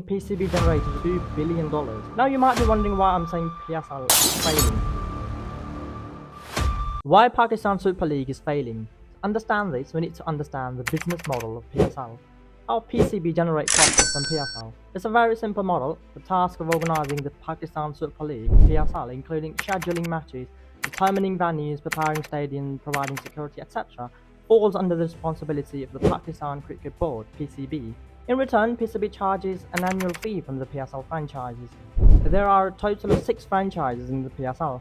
PCB generated $2 billion. Now you might be wondering why I'm saying PSL is failing. Why Pakistan Super League is failing? To understand this, we need to understand the business model of PSL. How PCB generates profits from PSL. It's a very simple model. The task of organizing the Pakistan Super League, PSL, including scheduling matches, determining venues, preparing stadiums, providing security, etc., falls under the responsibility of the Pakistan Cricket Board, PCB. In return, PCB charges an annual fee from the PSL franchises. There are a total of 6 franchises in the PSL.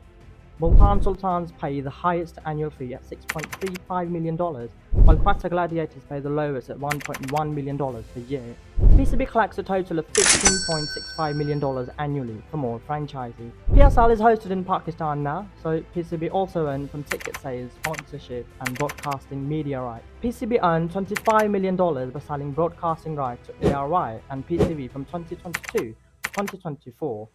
Multan Sultans pay the highest annual fee at $6.35 million, while Quetta Gladiators pay the lowest at $1.1 million per year. PCB collects a total of $15.65 million annually from all franchises. PSL is hosted in Pakistan now, so PCB also earns from ticket sales, sponsorship, and broadcasting media rights. PCB earned $25 million by selling broadcasting rights to ARY and PCB from 2022 to 2024.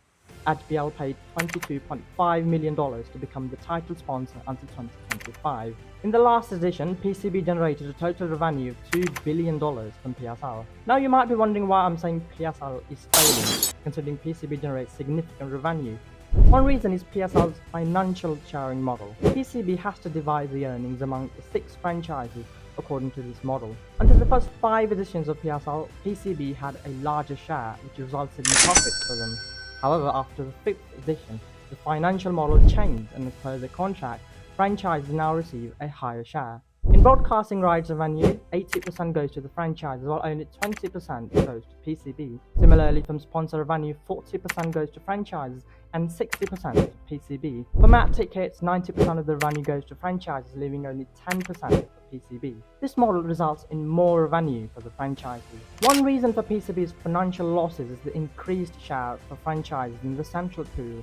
HBL paid $22.5 million to become the title sponsor until 2025. In the last edition, PCB generated a total revenue of $2 billion from PSL. Now you might be wondering why I'm saying PSL is failing, considering PCB generates significant revenue. One reason is PSL's financial sharing model. PCB has to divide the earnings among the 6 franchises according to this model. Until the first 5 editions of PSL, PCB had a larger share, which resulted in profits for them. However, after the 5th edition, the financial model changed, and as per the contract, franchises now receive a higher share. In broadcasting rights revenue, 80% goes to the franchises, while only 20% goes to PCB. Similarly, from sponsor revenue, 40% goes to franchises and 60% to PCB. For match tickets, 90% of the revenue goes to franchises, leaving only 10% for PCB. This model results in more revenue for the franchises. One reason for PCB's financial losses is the increased share for franchises in the central pool.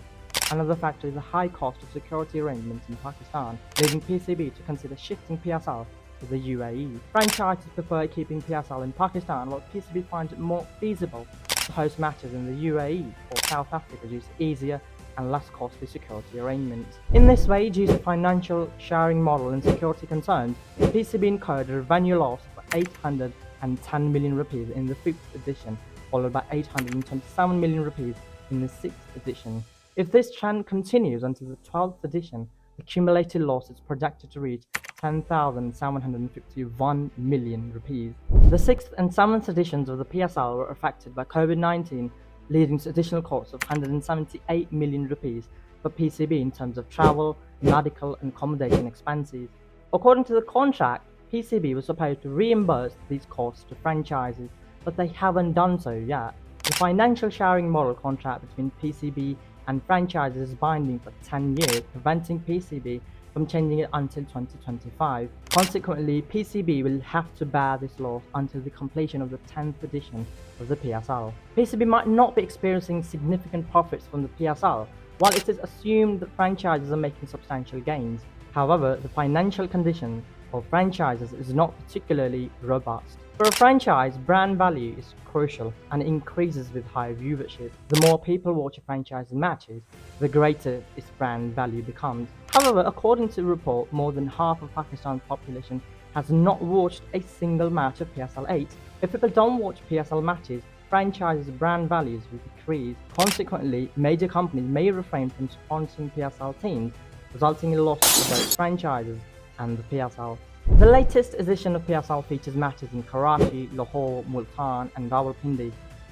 Another factor is the high cost of security arrangements in Pakistan, leading PCB to consider shifting PSL to the UAE. Franchises prefer keeping PSL in Pakistan, while PCB finds it more feasible to host matches in the UAE or South Africa due to easier and less costly security arrangements. In this way, due to financial sharing model and security concerns, PCB incurred a revenue loss of 810 million rupees in the 5th edition, followed by 827 million rupees in the 6th edition. If this trend continues until the 12th edition, the cumulative loss is projected to reach 10,751 million rupees. The 6th and 7th editions of the PSL were affected by COVID-19, leading to additional costs of 178 million rupees for PCB in terms of travel, medical, and accommodation expenses. According to the contract, PCB was supposed to reimburse these costs to franchises, but they haven't done so yet. The financial sharing model contract between PCB and franchises is binding for 10 years, preventing PCB from changing it until 2025. Consequently, PCB will have to bear this loss until the completion of the 10th edition of the PSL. PCB might not be experiencing significant profits from the PSL, while it is assumed that franchises are making substantial gains. However, the financial condition of franchises is not particularly robust. For a franchise, brand value is crucial and increases with high viewership. The more people watch a franchise matches, the greater its brand value becomes. However, according to a report, more than half of Pakistan's population has not watched a single match of PSL 8. If people don't watch PSL matches, franchises' brand values will decrease. Consequently, major companies may refrain from sponsoring PSL teams, resulting in losses for both franchises and the PSL. The latest edition of PSL features matches in Karachi, Lahore, Multan, and Rawalpindi.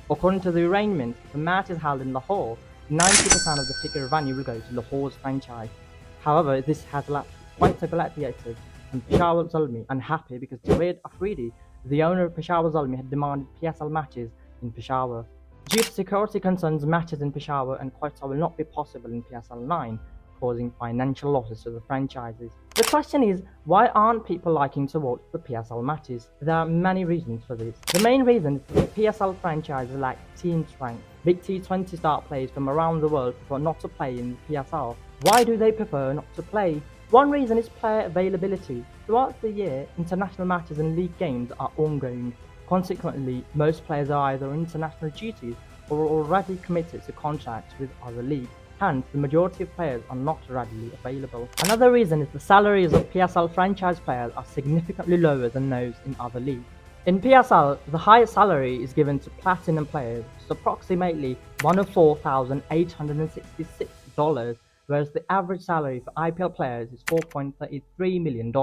According to the arrangement, if the match is held in Lahore, 90% of the ticket revenue will go to Lahore's franchise. However, this has left Quetta Gladiators and Peshawar Zalmi unhappy because Javed Afridi, the owner of Peshawar Zalmi, had demanded PSL matches in Peshawar. Due to security concerns, matches in Peshawar and Quetta will not be possible in PSL 9, causing financial losses to the franchises. The question is, why aren't people liking to watch the PSL matches? There are many reasons for this. The main reason is that the PSL franchises lack team strength. Big T20 star players from around the world prefer not to play in the PSL. Why do they prefer not to play? One reason is player availability. Throughout the year, international matches and league games are ongoing. Consequently, most players are either on international duties or are already committed to contracts with other leagues. Hence, the majority of players are not readily available. Another reason is the salaries of PSL franchise players are significantly lower than those in other leagues. In PSL, the highest salary is given to platinum players, which is approximately $104,866, whereas the average salary for IPL players is $4.33 million,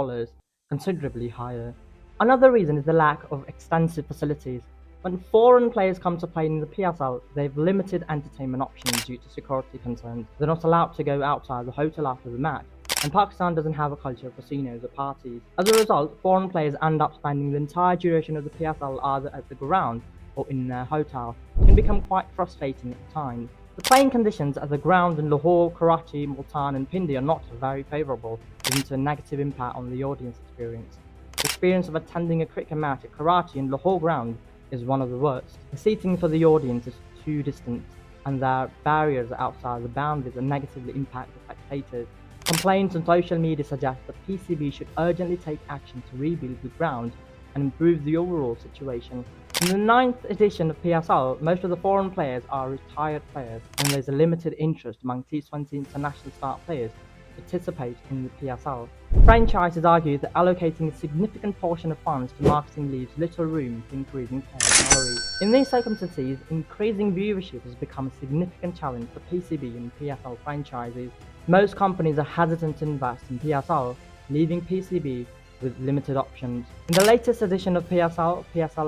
considerably higher. Another reason is the lack of extensive facilities. When foreign players come to play in the PSL, they have limited entertainment options due to security concerns. They're not allowed to go outside the hotel after the match, and Pakistan doesn't have a culture of casinos or parties. As a result, foreign players end up spending the entire duration of the PSL either at the ground or in their hotel. It can become quite frustrating at times. The playing conditions at the ground in Lahore, Karachi, Multan and Pindi are not very favourable, leading to a negative impact on the audience experience. The experience of attending a cricket match at Karachi and Lahore ground is one of the worst. The seating for the audience is too distant, and there are barriers outside the boundaries that negatively impact the spectators. Complaints on social media suggest that PCB should urgently take action to rebuild the ground and improve the overall situation. In the 9th edition of PSL, most of the foreign players are retired players, and there is a limited interest among T20 international star players to participate in the PSL. Franchises argue that allocating a significant portion of funds to marketing leaves little room for increasing player salary. In these circumstances, increasing viewership has become a significant challenge for PCB and PSL franchises. Most companies are hesitant to invest in PSL, leaving PCB with limited options. In the latest edition of PSL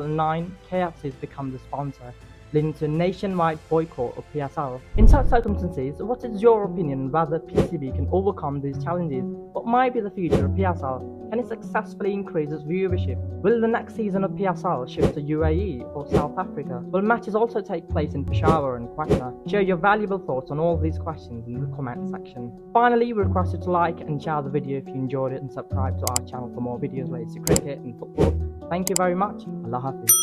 9, KFC has become the sponsor, leading to a nationwide boycott of PSL. In such circumstances, what is your opinion on whether PCB can overcome these challenges? What might be the future of PSL? Can it successfully increase its viewership? Will the next season of PSL shift to UAE or South Africa? Will matches also take place in Peshawar and Quetta? Share your valuable thoughts on all these questions in the comment section. Finally, we request you to like and share the video if you enjoyed it, and subscribe to our channel for more videos related to cricket and football. Thank you very much. Allah Hafiz.